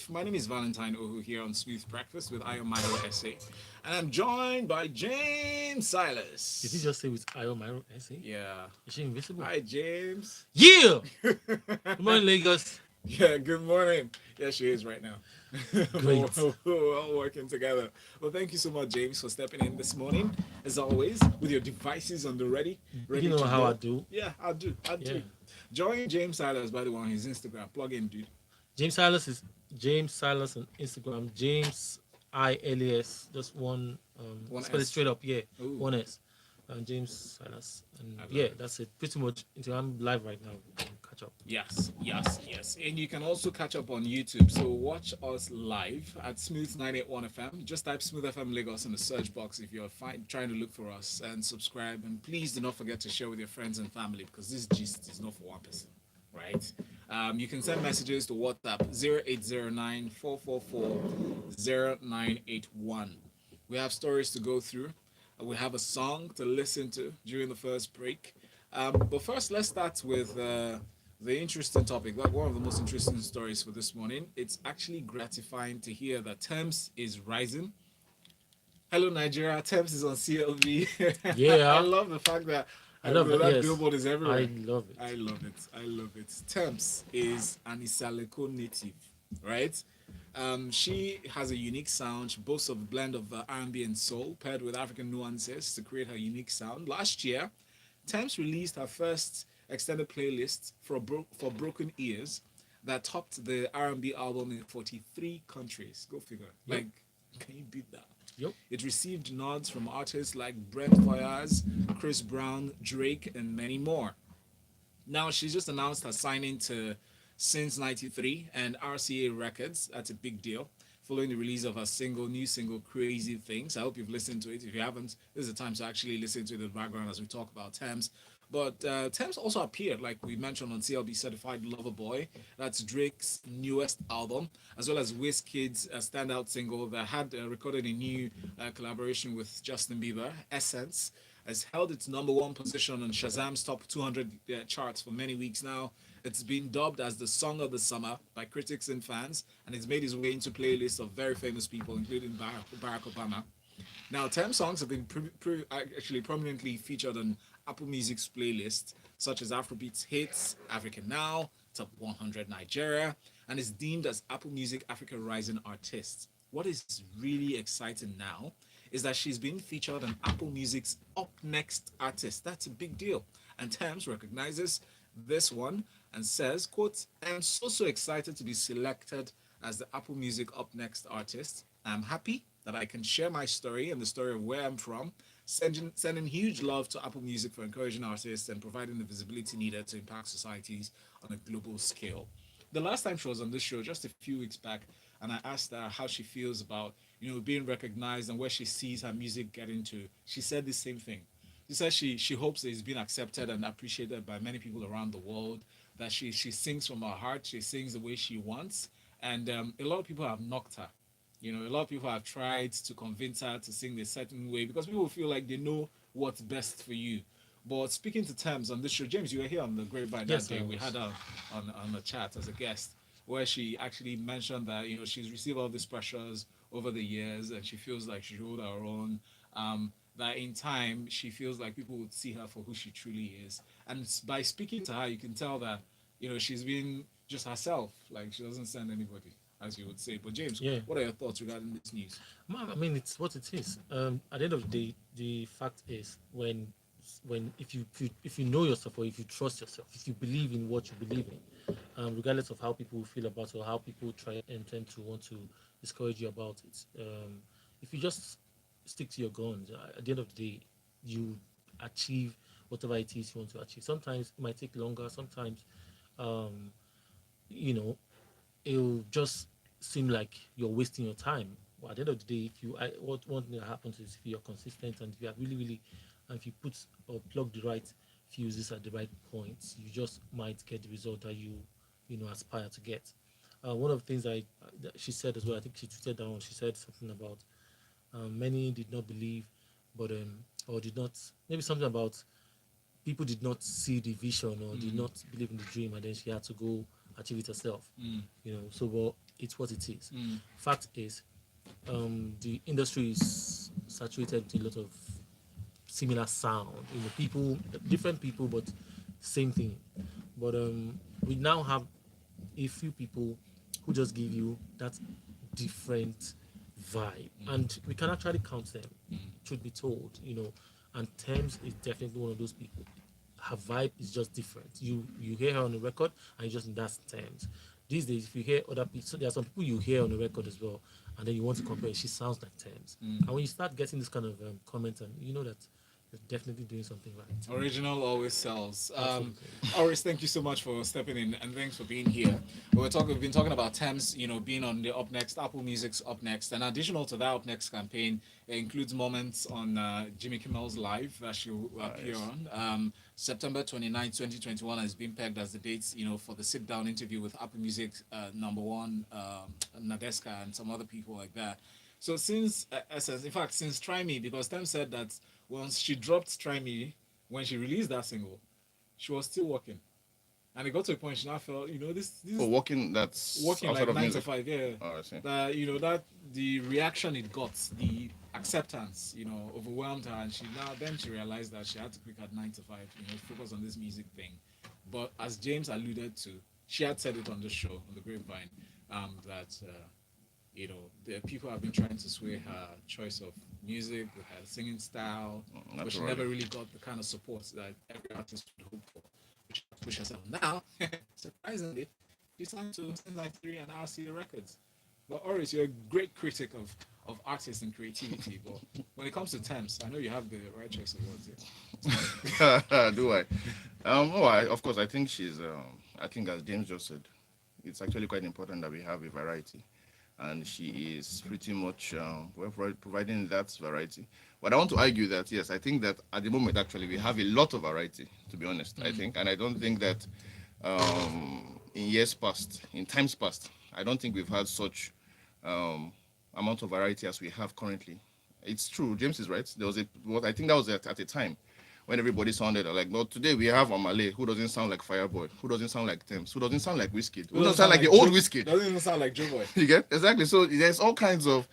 My name is Valentine Ohu here on Smooth Breakfast with Ayomiro SA. And I'm joined by James Did he Silas. just say with Ayo Myro essay? Yeah. Is she invisible? Hi, James. Yeah! Good morning, Lagos. Yeah, good morning. Yeah, she is right now. Great. We're all working together. Well, thank you so much, James, for stepping in this morning. As always, with your devices on the You ready know to how I go. do. Yeah, I'll do. I'll Yeah. do. Join James Silas, by the way, on his Instagram. Plug in, dude. James Silas is James Silas on Instagram. James ILAS. Just one One spell it S. straight up, yeah. Ooh, One S. James Silas. And I love yeah, it. that's it. Pretty much until I'm live right now. We can catch up. Yes. And you can also catch up on YouTube. So watch us live at Smooth981 FM. Just type Smooth FM Lagos in the search box if you're trying to look for us and subscribe. And please do not forget to share with your friends and family because this gist is not for one person, right? You can send messages to WhatsApp 0809 444 We have stories to go through. We have a song to listen to during the first break. But first, let's start with the interesting topic. Like one of the most interesting stories for this morning. It's actually gratifying to hear that Tems is rising. Hello, Nigeria. Tems is on CLB. I Yeah. love the fact that I love that. that Yes. billboard is I everywhere. love I it. love it. I love it. Tems is an Isaleko native, right? She has a unique sound. She boasts of a blend of R&B and soul paired with African nuances to create her unique sound. Last year, Tems released her first extended playlist for Broken Ears that topped the R&B album in 43 countries. Go figure. Yep. Like, can you beat that? Yep. It received nods from artists like Brent Fayez, Chris Brown, Drake, and many more. Now she's just announced her signing to Since 93 and RCA Records. That's a big deal. Following the release of her new single, Crazy Things. I hope you've listened to it. If you haven't, this is the time to actually listen to it in the background as we talk about Thames. But Thames also appeared, like we mentioned, on CLB Certified Lover Boy. That's Drake's newest album, as well as Wizkid's standout single that had recorded a new collaboration with Justin Bieber, Essence, has held its number one position on Shazam's top 200 charts for many weeks now. It's been dubbed as the song of the summer by critics and fans, and it's made its way into playlists of very famous people, including Barack Obama. Now, 10 songs have been actually prominently featured on Apple Music's playlist, such as Afrobeats Hits, Africa Now, Top 100 Nigeria, and is deemed as Apple Music Africa Rising Artist. What is really exciting now is that she's been featured on Apple Music's Up Next Artist. That's a big deal. And Thames recognizes this one and says, quote, I am so excited to be selected as the Apple Music Up Next Artist. I'm happy that I can share my story and the story of where I'm from, sending huge love to Apple Music for encouraging artists and providing the visibility needed to impact societies on a global scale. The last time she was on this show, just a few weeks back, and I asked her how she feels about being recognized and where she sees her music getting to. She said the same thing. She says she hopes that it's been accepted and appreciated by many people around the world. That she sings from her heart. She sings the way she wants, and a lot of people have knocked her. A lot of people have tried to convince her to sing a certain way because people feel like they know what's best for you. But speaking to Thames on this show, James, you were here on the Grapevine that Yes, day. I We had was. her on the chat as a guest, where she actually mentioned that she's received all these pressures over the years, and she feels like she hold her own. That in time she feels like people would see her for who she truly is, and by speaking to her, you can tell that she's been just herself. Like she doesn't send anybody, as you would say. But James, Yeah. what are your thoughts regarding this news? I mean, it's what it is. At the end of the day, the fact is when if you know yourself or if you trust yourself, if you believe in what you believe in, regardless of how people feel about it or how people try and tend to want to discourage you about it, if you just stick to your guns, at the end of the day, you achieve whatever it is you want to achieve. Sometimes it might take longer. Sometimes, um, you know, it'll just seem like you're wasting your time. But at the end of the day, if you, what one thing that happens is if you're consistent and if you are really, and if you put or plug the right fuses at the right points, you just might get the result that you aspire to get. One of the things that she said as well, I think she tweeted down. She said something about many did not believe, but or did not maybe something about people did not see the vision or did Mm, not believe in the dream, and then she had to go achieve it herself. mm, So, but it's what it is. Mm. Fact is, the industry is saturated with a lot of similar sound. People, different people, but same thing. But we now have a few people who just give you that different vibe, and we can actually count them. Truth be told, and Thames is definitely one of those people. Her vibe is just different. You hear her on the record, and you just think that's Thames. These days, if you hear other people, so there are some people you hear on the record as well, and then you want to compare. She sounds like Thames, and when you start getting this kind of comments, and you know that you're definitely doing something right. Original always sells. Absolutely. Oris, thank you so much for stepping in and thanks for being here. We've been talking about Tems, being on the Up Next, Apple Music's Up Next. And additional to that Up Next campaign, it includes moments on Jimmy Kimmel's Live that she'll appear on. September 29, 2021 has been pegged as the dates, for the sit-down interview with Apple Music #1, Nadeska, and some other people like that. So since Essence, in fact, since Try Me, because Tem said that once she dropped Try Me, when she released that single, she was still working. And it got to a point she now felt, this working, that's working outside like of 9 to music. 5, yeah. Oh, I see. That, that the reaction it got, the acceptance, overwhelmed her. And then she realized that she had to quit at 9 to 5, focus on this music thing. But as James alluded to, she had said it on the show, on the Grapevine, that the people have been trying to sway her choice of music, her singing style, but she never really got the kind of support that every artist would hope for. Which push herself. Now, surprisingly, she signed to Sin 93 and RCA Records. But Oris, you're a great critic of artists and creativity, but when it comes to Thames, I know you have the right choice of words here. Do I? Of course, I think I think as James just said, it's actually quite important that we have a variety. And she is pretty much providing that variety. But I want to argue that, yes, I think that at the moment, actually, we have a lot of variety, to be honest, I think. And I don't think that in times past, I don't think we've had such amount of variety as we have currently. It's true, James is right. I think that was at a time when everybody sounded like, no, today we have Omale, who doesn't sound like Fireboy, who doesn't sound like Tems, who doesn't sound like Wizkid, who doesn't sound like the old Wizkid. Doesn't even sound like Joe Boy. You get? Exactly. So there's all kinds of,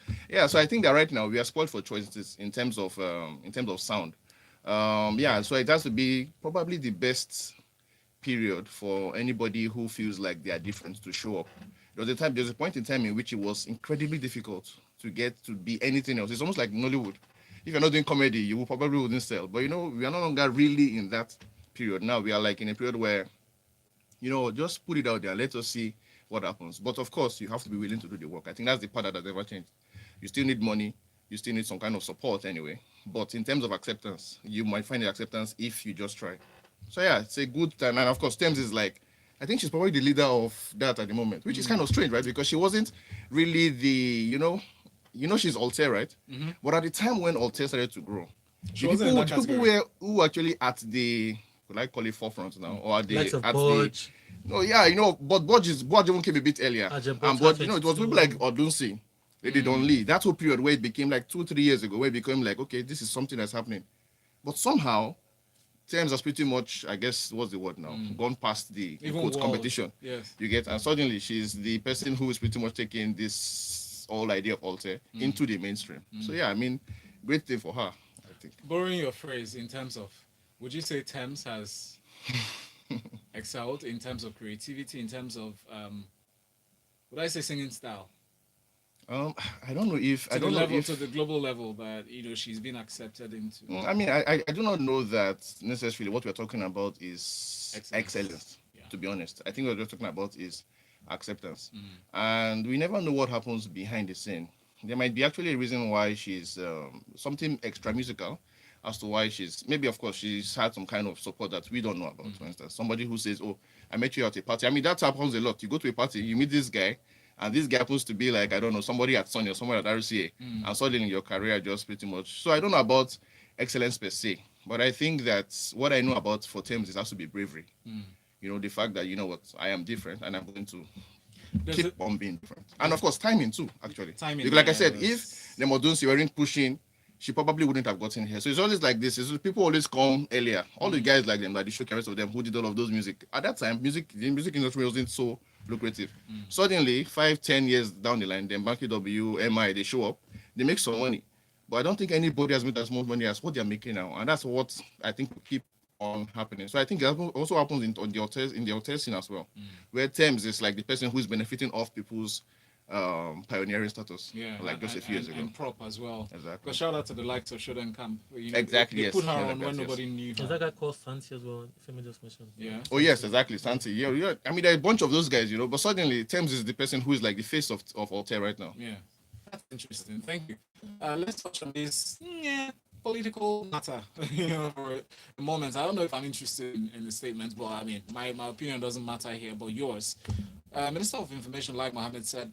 so I think that right now we are spoiled for choices in terms of sound. So it has to be probably the best period for anybody who feels like they are different to show up. There's a point in time in which it was incredibly difficult to get to be anything else. It's almost like Nollywood. If you're not doing comedy, you probably wouldn't sell. But we are no longer really in that period. Now we are like in a period where, just put it out there. Let us see what happens. But of course, you have to be willing to do the work. I think that's the part that has never changed. You still need money. You still need some kind of support anyway. But in terms of acceptance, you might find the acceptance if you just try. So yeah, it's a good time. And of course, Tems is like, I think she's probably the leader of that at the moment, which is kind of strange, right? Because she wasn't really she's Altair, right? Mm-hmm. But at the time when Altair started to grow, people who actually at the, would I call it forefront now, or at the Budge. But Budge even came a bit earlier. But it was people like Odunsi, Lady Don Lee. That whole period where it became like 2-3 years ago, where it became like, okay, this is something that's happening. But somehow, Tems has pretty much, I guess, what's the word now? Gone past the quote competition. Yes. You get, and suddenly she's the person who is pretty much taking this whole idea of Altair into the mainstream. So yeah, I mean, great thing for her, I think. Borrowing your phrase in terms of, would you say Tems has excelled in terms of creativity, in terms of, would I say singing style? I don't know if to the global level that she's been accepted into. I mean, I do not know that necessarily what we're talking about is excellence. Yeah. To be honest, I think what we're just talking about is acceptance, and we never know what happens behind the scene. There might be actually a reason why she's something extra musical, as to why she's of course she's had some kind of support that we don't know about. For instance, somebody who says, "Oh, I met you at a party." I mean, that happens a lot. You go to a party, you meet this guy. And this guy happens to be like, I don't know, somebody at Sony or somewhere at RCA. And suddenly your career just pretty much. So I don't know about excellence per se. But I think that what I know about for Tems is has to be bravery. The fact that, I am different and I'm going to keep on being different. And of course, timing too, actually. Because like I said, if the Modunsi weren't pushing, she probably wouldn't have gotten here. So it's always like this. People always come earlier. All the guys like them, like the show carriers of them who did all of those music. At that time, the music industry wasn't so lucrative. Suddenly, 5-10 years down the line, then Banky W, MI, they show up, they make some money. But I don't think anybody has made as much money as what they're making now, and that's what I think will keep on happening. So I think it also happens on the hotel scene as well, where Tems is like the person who's benefiting off people's pioneering status, like just a few years ago. And prop as well. Exactly. But shout out to the likes of Shodan Camp. Exactly, They yes. put her Yeah, on like when that, nobody knew There's her. that guy called Santi as well. If I just mentioned. Yeah. Oh yes, exactly, Santi. Yeah. I mean, there are a bunch of those guys, But suddenly, Tems is the person who is like the face of hotel right now. Yeah. That's interesting. Thank you. Let's touch on this political matter for a moment. I don't know if I'm interested in the statement, but I mean, my opinion doesn't matter here, but yours. Minister of Information, like Mohammed said,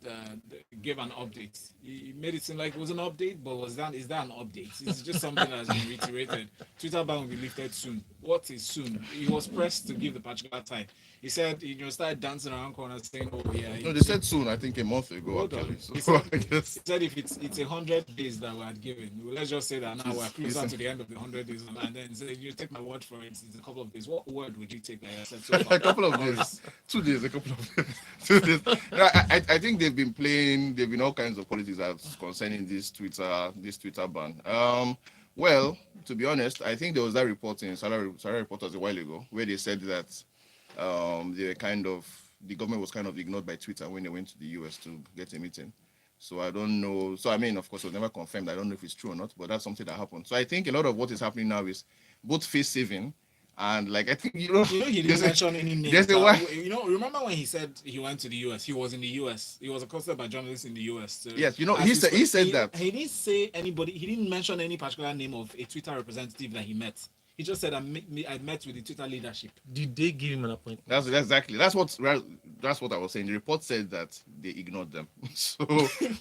gave an update. He made it seem like it was an update, but is that an update? It's just something that has been reiterated. Twitter ban will be lifted soon. What is soon? He was pressed to give the particular time. He said, started dancing around corners saying, "Oh yeah." No, they said soon. I think a month ago. Actually, so he said if it's 100 days that we had given, let's just say that now we're closer to the end of the 100 days, and then say you take my word for it. It's a couple of days. What word would you take? That I said so far? A couple of days, 2 days, a couple of days, 2 days. I think they've been all kinds of politics concerning this Twitter ban. Well, to be honest, I think there was that report in Salary Reporters a while ago where they said that the government was kind of ignored by Twitter when they went to the US to get a meeting. So I don't know. So I mean, of course, it was never confirmed. I don't know if it's true or not, but that's something that happened. So I think a lot of what is happening now is both face saving and like I think he didn't mention any names. Remember when he said he went to the US? He was in the US. He was accosted by journalists in the US. So yes, he said that. He didn't say anybody. He didn't mention any particular name of a Twitter representative that he met. He just said I met with the Twitter leadership. Did they give him an appointment? That's exactly. That's what I was saying. The report said that they ignored them. So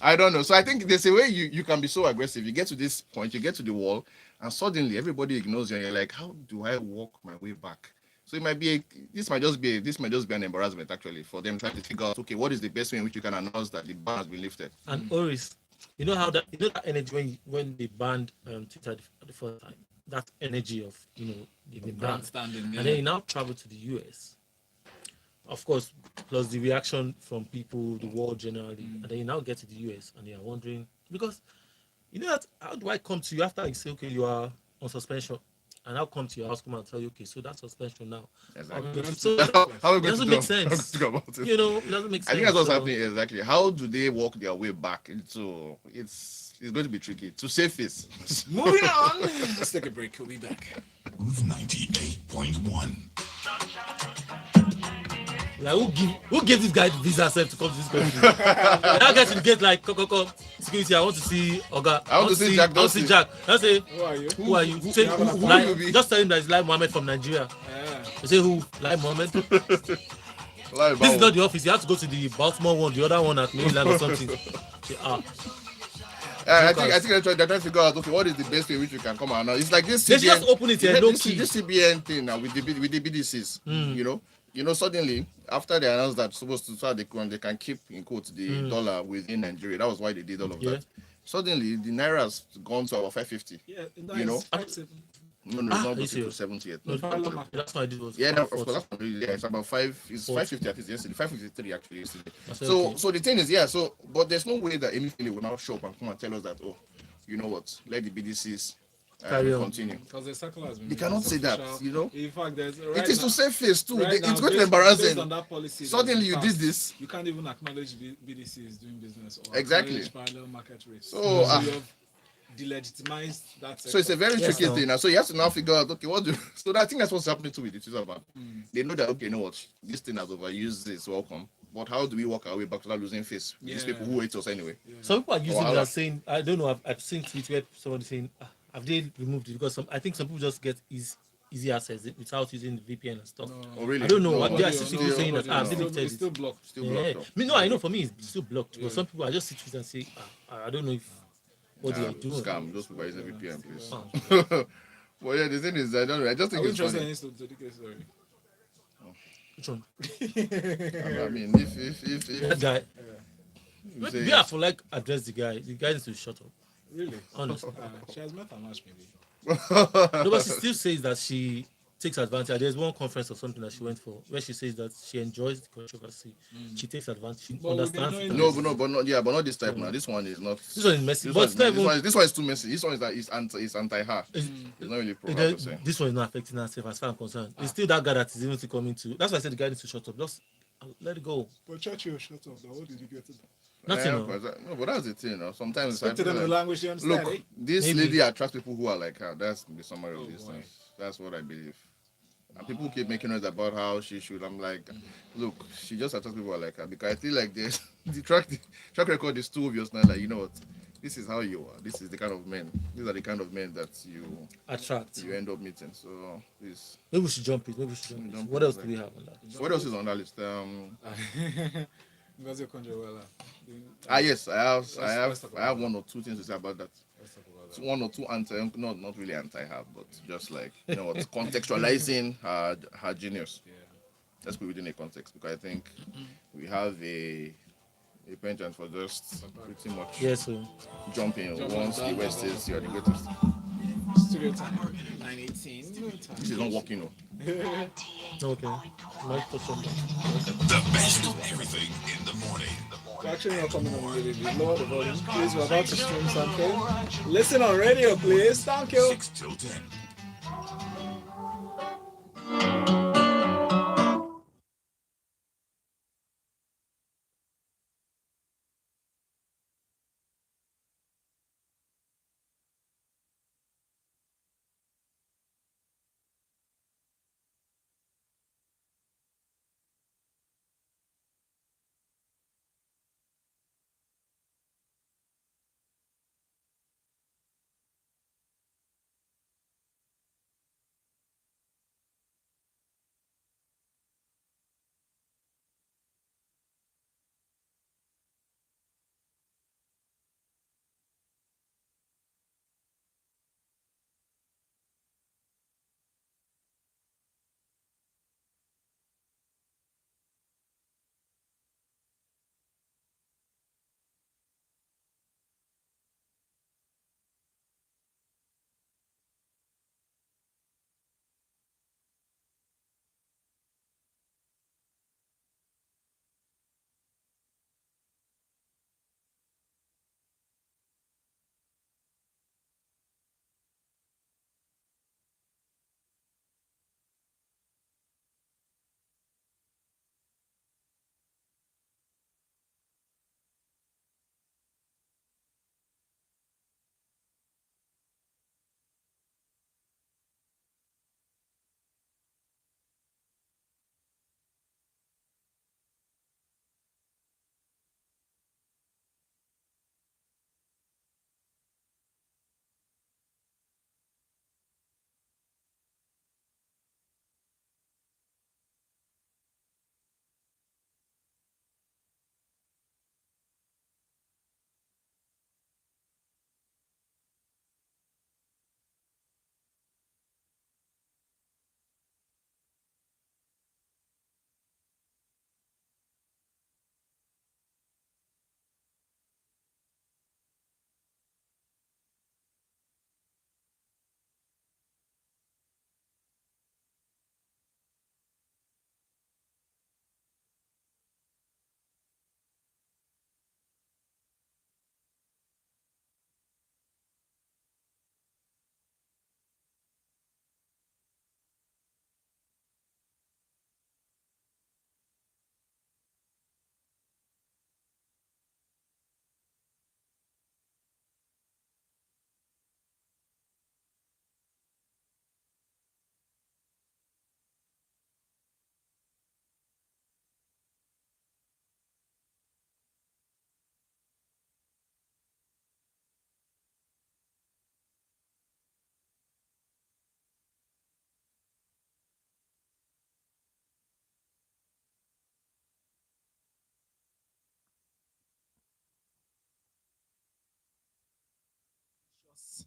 I don't know. So I think there's a way you can be so aggressive. You get to this point, you get to the wall, and suddenly everybody ignores you, and you're like, how do I walk my way back? So it might be this might just be an embarrassment actually for them trying to figure out, okay, what is the best way in which you can announce that the ban has been lifted. And Oris, you know that energy when they banned Twitter at the first time. That energy of the grandstanding, and then he now traveled to the US, of course, plus the reaction from people, the world generally, and then you now get to the US and they are wondering because that how do I come to you after you say okay you are on suspension and I'll come to your house come and tell you okay so that's suspension now. Exactly. So how it doesn't make sense. It doesn't make sense. I think that's what's happening exactly. How do they walk their way back into it's going to be tricky to save face. Moving on. Let's take a break. We'll be back. Grapvine981. Like who gave this guy the visa set to come to this country? That guy should get like security. I want to see Oga. I want to see Jack. I want to see Jack. I say Who are you? Say, who just tell him that it's Lai Mohammed from Nigeria. You say who? Lai Mohammed. This is not the office. You have to go to the Baltimore one, the other one at Maryland or something. Say, I think they're trying to figure out okay, what is the best way in which you can come out now. It's like this. They just open it here, this CBN thing now with the BDCs. Suddenly after they announced that so they can keep in quotes the dollar within Nigeria. That was why they did all of that. Suddenly the naira has gone to about 550. Yeah, No, it's not to 70 yet. No, that's why I did was. Yeah, of course, that's not really, it's about 550 at least yesterday, 553 actually yesterday. So the thing is, but there's no way that anything will now show up and come and tell us that, oh, you know what, let the BDCs continue. Because the circle has been. They cannot say that, In fact, it is to save face too. It's going to be based embarrassing. on that policy Suddenly you did this. You can't even acknowledge BDC is doing business or exactly parallel market rates. So you have delegitimized that sector. So it's a very tricky thing now. So you have to now figure out, okay, so I think that's what's happening too with the Twitter ban. They know that, okay, you know what, this thing has overused this, welcome. But how do we work our way back without losing face? These people who hate us anyway. Some people are using it as saying, I don't know, I've seen tweets where somebody saying, have they removed it? Because I think some people just get easy access without using the VPN and stuff. Oh, really? I don't know. They are still saying that it's still blocked. Still blocked. I know for me it's still blocked. But some people, I just see tweets and say, I don't know if what they are doing. Scam. Those people are using VPN, please. Well, yeah, the thing is, I don't know. I just think it's funny. Which one? I mean, if that guy. We have to address the guy. The guy needs to shut up. Really? Honestly. She has met her match, maybe. No, but she still says that she takes advantage. There's one conference or something that she went for where she says that she enjoys the controversy. She takes advantage. She But we've been understands it. doing And No, this. but no, but not, yeah, but not this type now. This one is not. this one is messy, This but one it's is not this even. one. This one is too messy. This one is that is anti her. It's, It's not really pro it, her per se. this one is not affecting herself as far as I'm concerned. It's still that guy that is even still coming to. That's why I said the guy needs to shut up. Just let it go. But Churchill, shut up. Now, what did you get to? Nothing. Yeah, No. no, but that's the thing. Sometimes I Speak to feel them in the like, language they understand. look, Eh? this Maybe. lady attracts people who are like her. That's the summary of these boy. things. That's what I believe. And people keep making noise about how she should. I'm like, look, she just attracts people who are like her because I feel like this the track record is too obvious now. Like, you know what, this is how you are. This is the kind of men. These are the kind of men that Attract. you end up meeting. So please. Maybe we should jump it. Maybe we should jump it. Jump What it, else do like- we have on that? So what else is on that list? Ngozi Okonjo-Iweala. Yes, Let's talk I have about one or two things to say about that. Let's talk about So one or two not really anti-her, but just like, you know what, contextualizing her genius. Yeah. Let's put it within a context because I think we have a penchant for just pretty much Yeah, so jumping Jumping once down, the West down, says you're the greatest. Studio time 9:18. This is not working, no. okay. Might touch on that. The best of everything in the morning. We're actually not coming on immediately. Lower the volume, please. We're about to stream something. Listen on radio, please. Thank you. 6 till 10.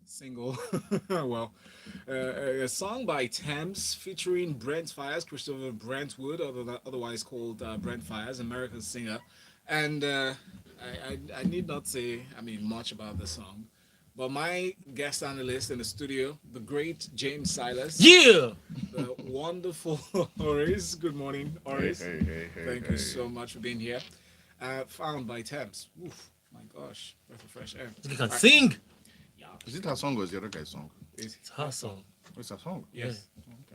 Single. Well, a song by Tems featuring Brent Fires, Christopher Brentwood, otherwise called Brent Fires, American singer. And I need not say, I mean, much about the song, But my guest analyst in the studio, the great James Silas, Yeah. the wonderful Oris. Good morning, Oris. Thank you so much for being here. Found by Tems. Oof, my gosh, breath of fresh air. You can Right. sing. Yeah, Is it her song or is the other guy's song? It's her song. Oh, it's her song. Yes,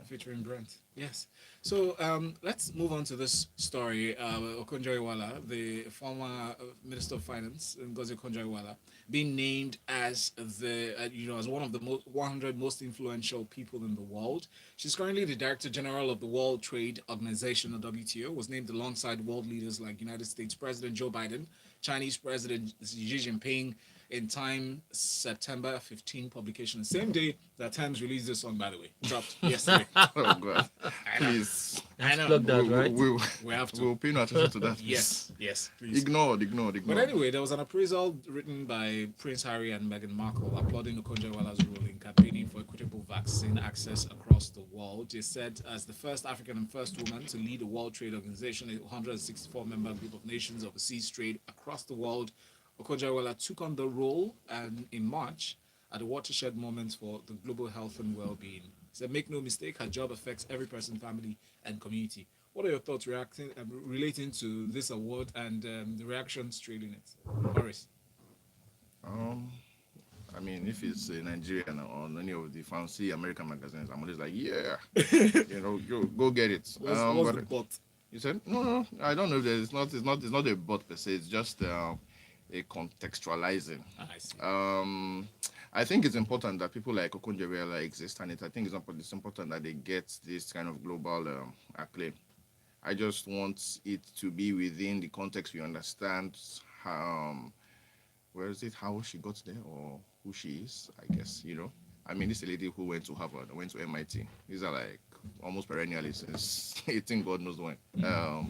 featuring Brent. Yes. So let's move on to this story. Okonjo-Iweala, the former Minister of Finance, Ngozi Okonjo-Iweala, being named as as one of the 100 most influential people in the world. She's currently the Director General of the World Trade Organization, the WTO. Was named alongside world leaders like United States President Joe Biden, Chinese President Xi Jinping, in Time September 15 publication. The same day that Times released this song, by the way, dropped yesterday. Oh God, please. I know. Plug that, right? We have to. We'll pay no attention to that. Yes, please. Ignored. But anyway, there was an appraisal written by Prince Harry and Meghan Markle applauding Okonjo-Iweala's role in campaigning for equitable vaccine access across the world. They said, as the first African and first woman to lead the World Trade Organization, a 164-member group of nations overseas trade across the world, Okonjo-Iweala took on the role in March at a watershed moment for the global health and well-being. He said, make no mistake, her job affects every person, family, and community. What are your thoughts relating to this award and the reactions trailing it? Boris? I mean, if it's a Nigerian or any of the fancy American magazines, I'm always like, yeah, go get it. What's the but? You said no. I don't know. It's not a bot per se. It's just a contextualizing. I see. I think it's important that people like Okonjo-Iweala exist, and I think it's important that they get this kind of global acclaim. I just want it to be within the context we understand. Where is it? How she got there, or who she is? I guess I mean, this is a lady who went to Harvard, went to MIT. These are like almost perennially since 18 God knows when.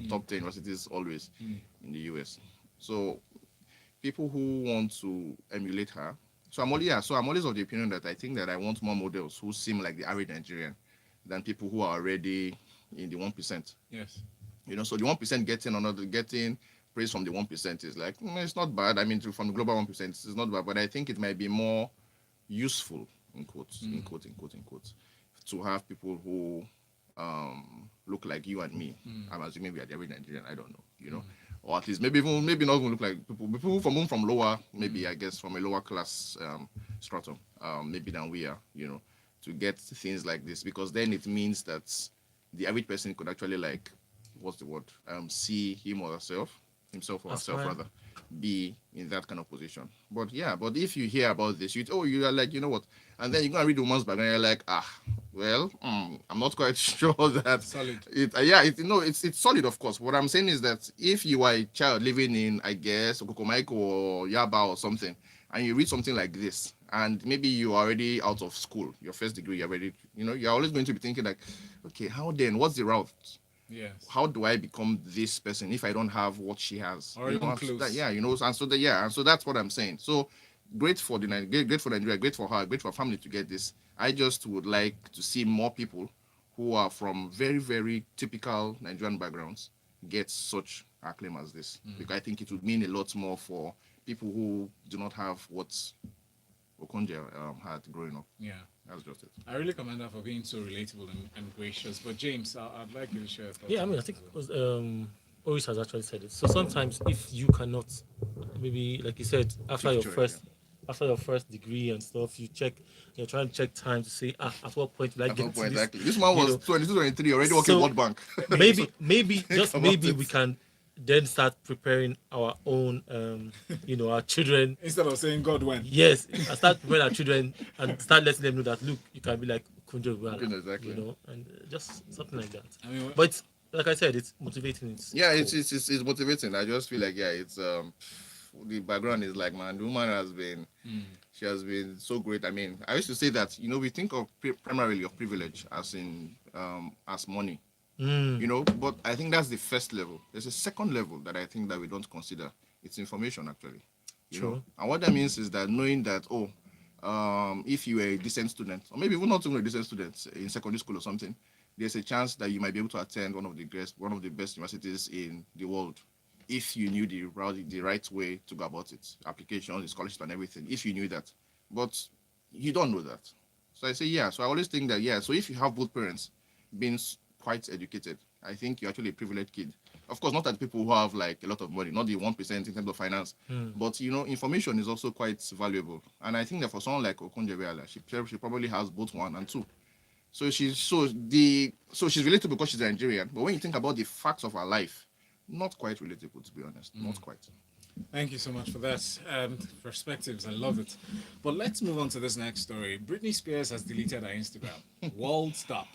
Top 10 universities always in the US. So people who want to emulate her. So I'm always of the opinion that I think that I want more models who seem like the average Nigerian than people who are already in the 1%. Yes. So the 1% getting praise from the 1% is like, it's not bad. I mean, from the global 1%, it's not bad, but I think it might be more useful, in quotes, to have people who look like you and me. I'm assuming we are the average Nigerian. I don't know, or at least maybe not even look like people from lower, maybe I guess from a lower class stratum, maybe than we are, to get things like this, because then it means that the average person could actually see himself or herself rather, be in that kind of position. But if you hear about this, you are like, you know what, and then you go and read the woman's background, and you're like, I'm not quite sure that solid. It's solid, of course. What I'm saying is that if you are a child living in, I guess, Okokomaiko or Yaba or something, and you read something like this, and maybe you're already out of school, your first degree, you're already, you're always going to be thinking like, okay, what's the route? Yes. How do I become this person if I don't have what she has? Or even close. And so that's what I'm saying. So great for Nigeria, great for her, great for her family to get this. I just would like to see more people who are from very, very typical Nigerian backgrounds get such acclaim as this. Because I think it would mean a lot more for people who do not have what Okonjo had growing up. Yeah. That's just it. I really commend her for being so relatable and gracious. But James, I'd like you to share your thoughts. Yeah, I mean, I think Oris has actually said it. So sometimes if you cannot, maybe like you said, after your first degree and stuff, you're trying to check time to say, at what point will I get to this? Exactly. This man was 22, 23, already working World Bank. maybe we can then start preparing our own, our children. Instead of saying God when. Yes, and start preparing our children and start letting them know that, look, you can be like Okonjo-Iweala, exactly. and just something like that. I mean, but it's, like I said, it's motivating. It's motivating. I just feel like it's the background is like, man, the woman she has been so great. I mean, I used to say that we think of primarily of privilege as in as money. But I think that's the first level. There's a second level that I think that we don't consider. It's information, actually. True. And what that means is that knowing that, if you are a decent student, or maybe even not even a decent student in secondary school or something, there's a chance that you might be able to attend one of the best universities in the world, if you knew the right way to go about it, applications, scholarship, and everything. If you knew that, but you don't know that. So I say, yeah. So I always think that, yeah. So if you have both parents being quite educated, I think you're actually a privileged kid. Of course, not that people who have like a lot of money, not the 1% in terms of finance, but information is also quite valuable. And I think that for someone like Okonjo-Iweala, she probably has both one and two. So she's relatable because she's Nigerian. But when you think about the facts of her life, not quite relatable, to be honest. Not quite. Thank you so much for that. Perspectives, I love it. But let's move on to this next story. Britney Spears has deleted her Instagram. World stop.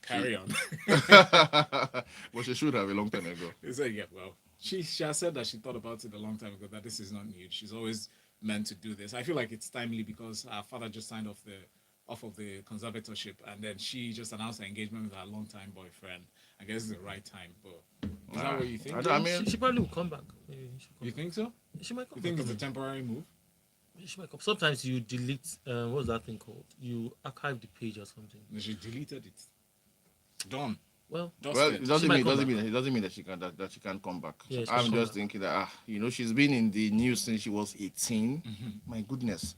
Carry on. But she should have a long time ago. She has said that she thought about it a long time ago, that this is not new. She's always meant to do this. I feel like it's timely because her father just signed off of the conservatorship, and then she just announced her engagement with her longtime boyfriend. I guess it's the right time, but is that what you think? I mean, she probably will come back. You think so? She might come You back. think it's a temporary move? She might come. Sometimes you delete, what's that thing called? You archive the page or something. She deleted it. Done. Well, it doesn't mean that she can't come back. Yeah, I'm just thinking that she's been in the news since she was 18. My goodness,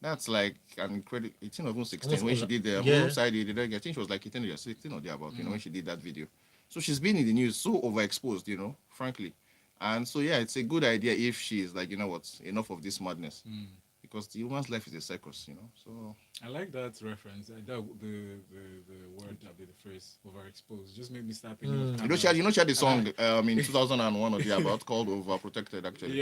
that's like an incredible 18 or even 16 Almost when she did the yeah. home side. I think she was like 18 or 16 or thereabout. When she did that video. So she's been in the news, so overexposed. Frankly, and so yeah, it's a good idea if she's like, you know what, enough of this madness. Because the woman's life is a circus, So I like that reference. The word that be the phrase overexposed just made me start thinking of cameras. she had the song in 2001 or thereabout called Overprotected, actually.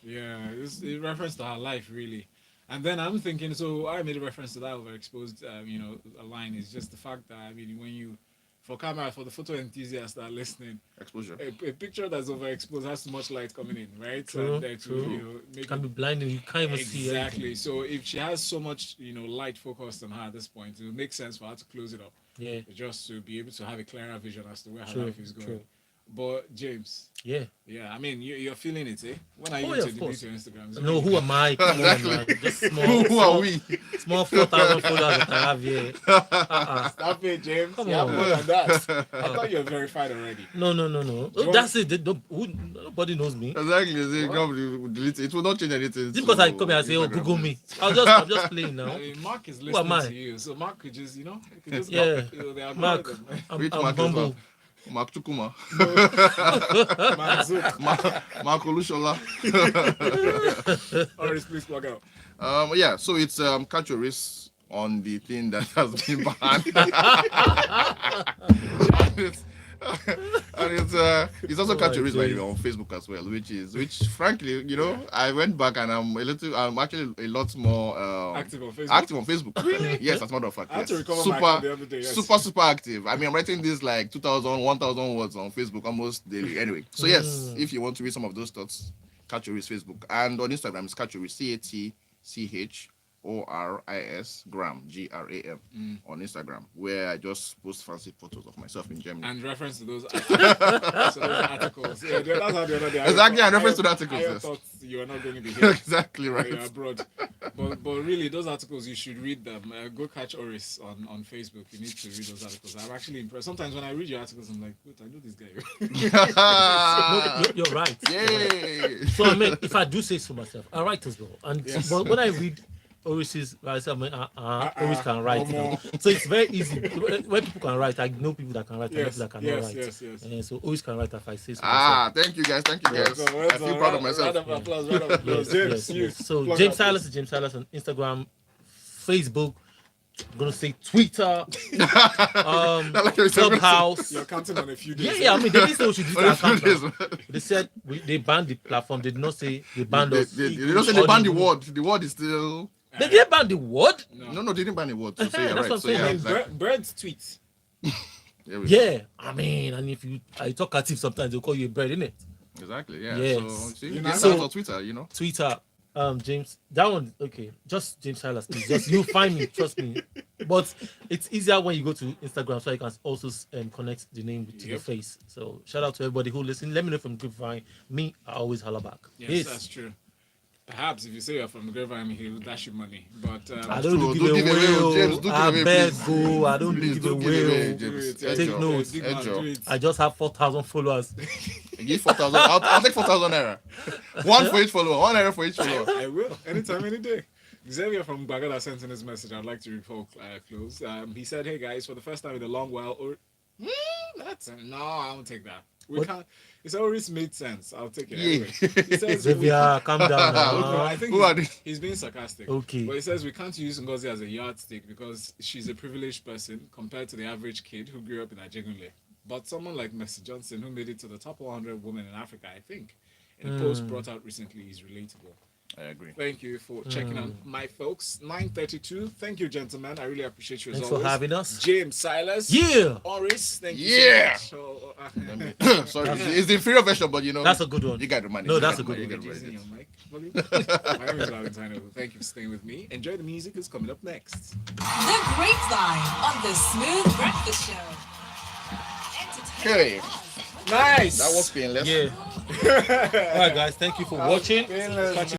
Yeah. It's a reference to her life, really. And then I'm thinking, so I made a reference to that overexposed, a line is just the fact that, when you, for the photo enthusiasts that are listening, Exposure. A picture that's overexposed has too much light coming in, right? True, And true. Make Can be blinding. You can't even see anything. exactly. So if she has so much, light focused on her at this point, it would make sense for her to close it up. Yeah. Just to be able to have a clearer vision as to where her True, life is going. true. But James, Yeah. you're feeling it, eh? When are you Oh, going yeah, to of delete course. your Instagram? No, who am I? Come Exactly. on, man. Just small. Who are we? Small 4,000 followers that I have here. Stop it, James. Come You have on. more than that. I thought you were verified already. No. Oh, that's it. Nobody knows me. Exactly. Delete it. It will not change anything. Just because I come here and say, "Oh, Instagram. Google me," I'm just playing now. Mark is Who am listening I? to you, so Mark could just, Yeah. the Mark, algorithm. Which I'm Mark as humble. well? Mark Chukuma. Mark Zook. Mark Olushola. Oris, please plug out. Yeah, so it's catch your wrist on the thing that has been banned. and it's also catch your wrist by the way on Facebook as well, which frankly, I went back and I'm actually a lot more Active on Facebook. Active on Facebook. Really? Yes, as a matter of fact. I had to Yes. recover my account the other day. Yes. Super active. I mean, I'm writing this like 2,000, 1,000 words on Facebook almost daily. Anyway, so yes, if you want to read some of those thoughts, catch your wrist Facebook, and on Instagram it's catch your wrist CATCHORIS Gram GRAM on Instagram, where I just post fancy photos of myself in Germany. And reference to those articles. Yeah, that's how the other day. Exactly, and reference to the articles. I Yes. thought you were not going to be here. Exactly right. You're abroad. But really, those articles, you should read them. Go catch Oris on Facebook. You need to read those articles. I'm actually impressed. Sometimes when I read your articles, I'm like, wait, I know this guy. No, you're right. Yay! So I mean, if I do say so myself, I write as well. And Yes. but when I read Oris's, Oris can write. So it's very easy. When people can write, I know people that can write and people that cannot write. Yes. And so Oris can write if I say so myself. Thank you guys. I feel proud of myself. Round of applause. James, you. So plug James that, Silas is James Silas on Instagram, Facebook. I'm gonna say Twitter, Clubhouse. You're counting on a few days. Yeah. I mean, they didn't say we should delete our account now. They They said they banned the platform. They did not say they banned us. don't say they banned the word. The word is still. They didn't ban the word. No, they didn't ban the word. So you're That's right. what I'm So saying. yeah, I exactly. Bird's tweet. There we go. Yeah, I mean, and if I talkative sometimes they'll call you a bird, innit? Exactly. Yeah. Yes. So see, You know, that's so- on Twitter. Twitter, James. That one, okay. Just James Silas, please. Just you find me, trust me. But it's easier when you go to Instagram, so you can also connect the name to the face. So shout out to everybody who listen. Let me know from Grapvine. Me, I always holler back. Yes, that's true. Perhaps if you say you're from the Grapevine, he will dash you money. But I True. don't Don't give give away, away. James. Oh. Don't I give away, beg please. go. I don't Please give don't give away, away. Oh. James. Take notes. Ejo. I just have 4,000 followers. Give 4,000. I'll take 4,000 naira. One for each follower. 1 naira for each follower. I will anytime, any day. Xavier from Bagada sent in his message. I'd like to read before close. He said, "Hey guys, for the first time in a long while, that's no, I won't take that. We What? can't. It's always made sense. I'll take it Yeah. anyway." He says, Xavier, calm down No, I now. think Who are he's being sarcastic. Okay. But he says we can't use Ngozi as a yardstick because she's a privileged person compared to the average kid who grew up in Ajegunle. But someone like Mercy Johnson, who made it to the top 100 women in Africa, I think, in a post brought out recently, is relatable. I agree. Thank you for checking on my folks. 9:32. Thank you, gentlemen. I really appreciate you as Thanks for always. having us. James, Silas, Yeah. Oris, thank you Yeah. so much. Sorry, it's the inferior version, but you know. That's a good one. You got the money. No, You that's got a good the one. money, you got the Using your money. mic volume. My name is Valentino. Thank you for staying with me. Enjoy the music. It's coming up next. The Grapevine on the Smooth Breakfast Show. Okay. Nice. That was painless. Yeah. All right, guys. Thank you for watching. Painless, Catch you